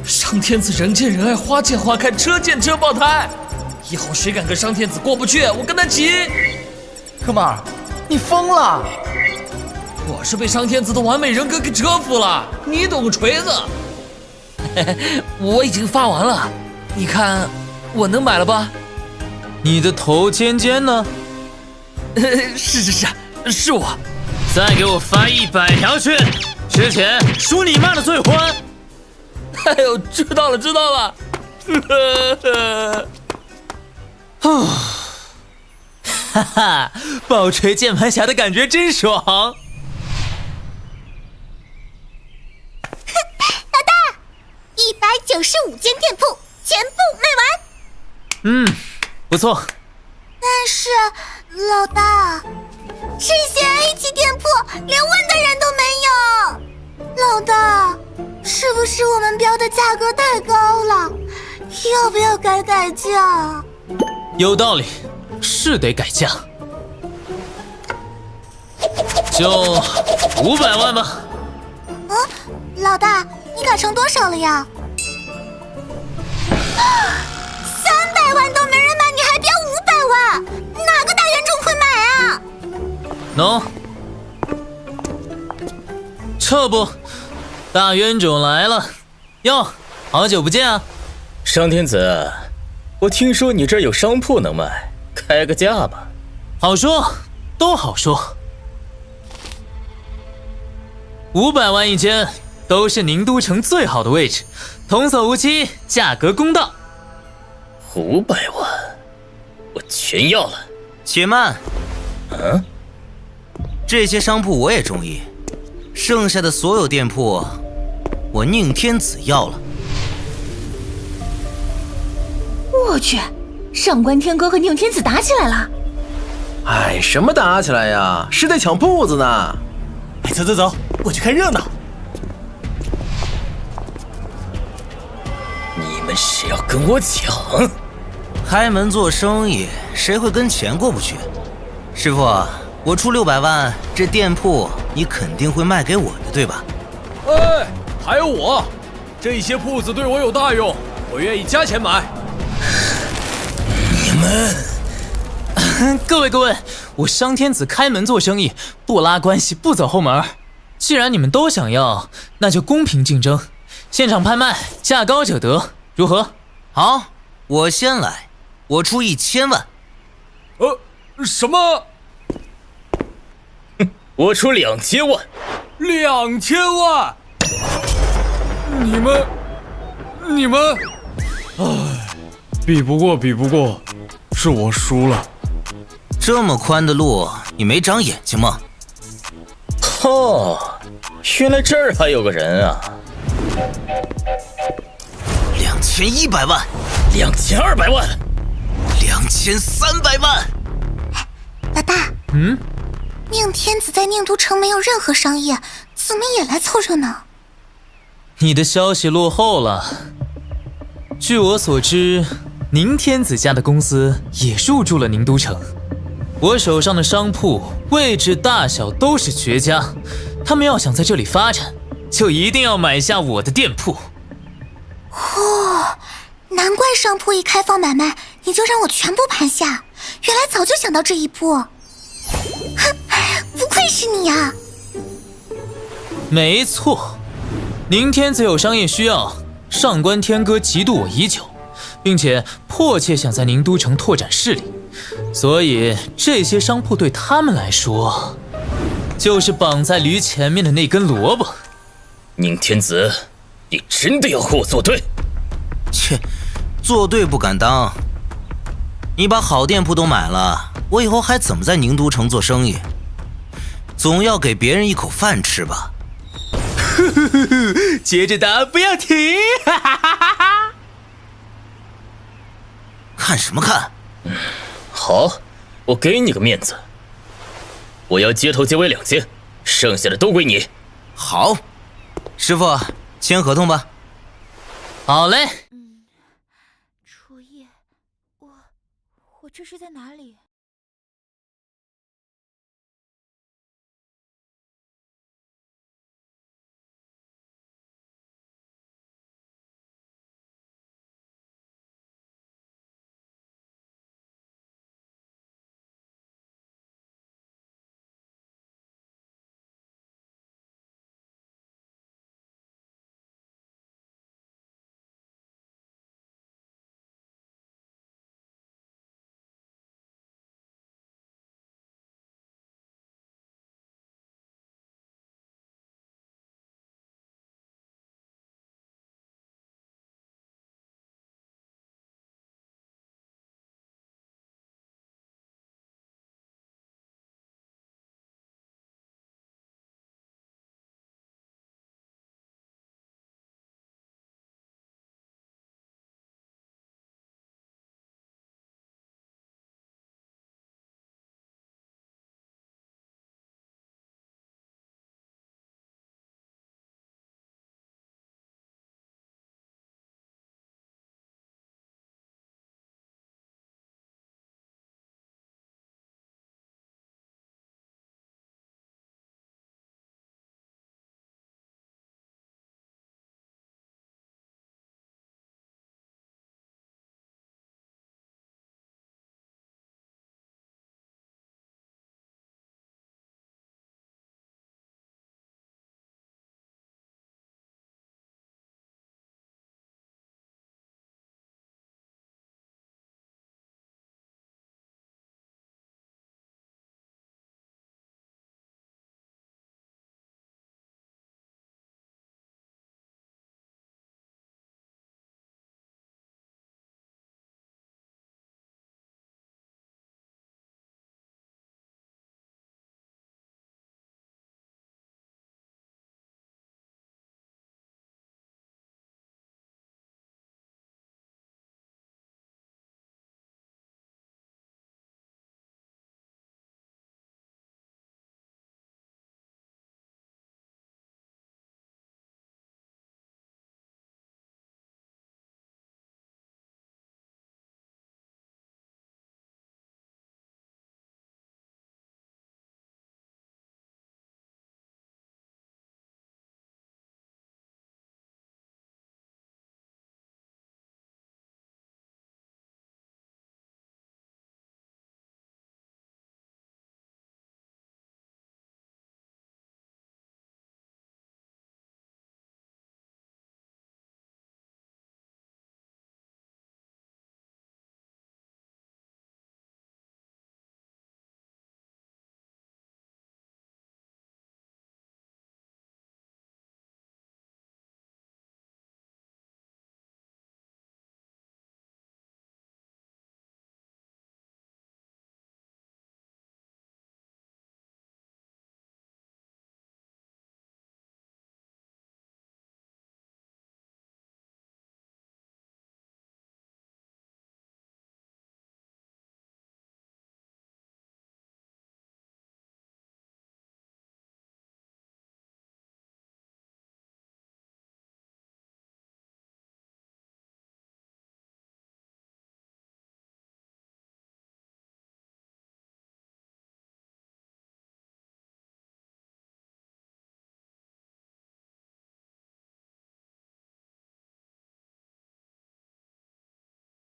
商天子人见人爱，花见花开，车见车爆胎。以后谁敢跟商天子过不去，我跟他急！哥们儿，你疯了！我是被商天子的完美人格给折服了，你懂个锤子！我已经发完了，你看我能买了吧？你的头尖尖呢？是我。再给我发100条去，之前输你妈的最欢。哎呦，知道了。哈哈，暴锤键盘侠的感觉真爽。老大，195间店铺全部卖完。不错。但是老大，这些 A 级店铺连问的人都没有。老大，是不是我们标的价格太高了？要不要改价？有道理，是得改价。就500万吧。老大，你改成多少了呀？300万都没人买，你还标500万？哪个大冤种会买啊？喏，这不，大冤种来了。哟，好久不见啊！商天子，我听说你这儿有商铺能卖，开个价吧。好说，都好说。500万一间，都是宁都城最好的位置，童叟无欺，价格公道。500万，我全要了。且慢，这些商铺我也中意，剩下的所有店铺，我宁天子要了。我去，上官天歌和宁天子打起来了！哎，什么打起来呀？是在抢铺子呢！哎，走，我去看热闹。你们是要跟我抢？开门做生意，谁会跟钱过不去？师傅，我出600万，这店铺你肯定会卖给我的，对吧？哎，还有我，这些铺子对我有大用，我愿意加钱买。你们各位，我商天子开门做生意，不拉关系，不走后门。既然你们都想要，那就公平竞争，现场拍卖，价高者得，如何？好，我先来，我出1000万。什么我出2000万。？2000万？你们，哎，比不过，是我输了。这么宽的路，你没长眼睛吗？原来这儿还有个人啊2100万！2200万！2300万！老大，宁天子在宁都城没有任何商业，怎么也来凑热闹？你的消息落后了。据我所知，宁天子家的公司也入驻了宁都城。我手上的商铺位置大小都是绝佳，他们要想在这里发展，就一定要买下我的店铺。难怪商铺一开放买卖，你就让我全部盘下，原来早就想到这一步。哼，不愧是你啊！没错，宁天子有商业需要，上官天歌嫉妒我已久，并且迫切想在宁都城拓展势力，所以这些商铺对他们来说，就是绑在驴前面的那根萝卜。宁天子，你真的要和我作对？切，作对不敢当。你把好店铺都买了，我以后还怎么在宁都城做生意？总要给别人一口饭吃吧。接着打，不要停！看什么看？好，我给你个面子，我要街头街尾2间，剩下的都归你。好，师傅，签合同吧。好嘞。初夜，我这是在哪里？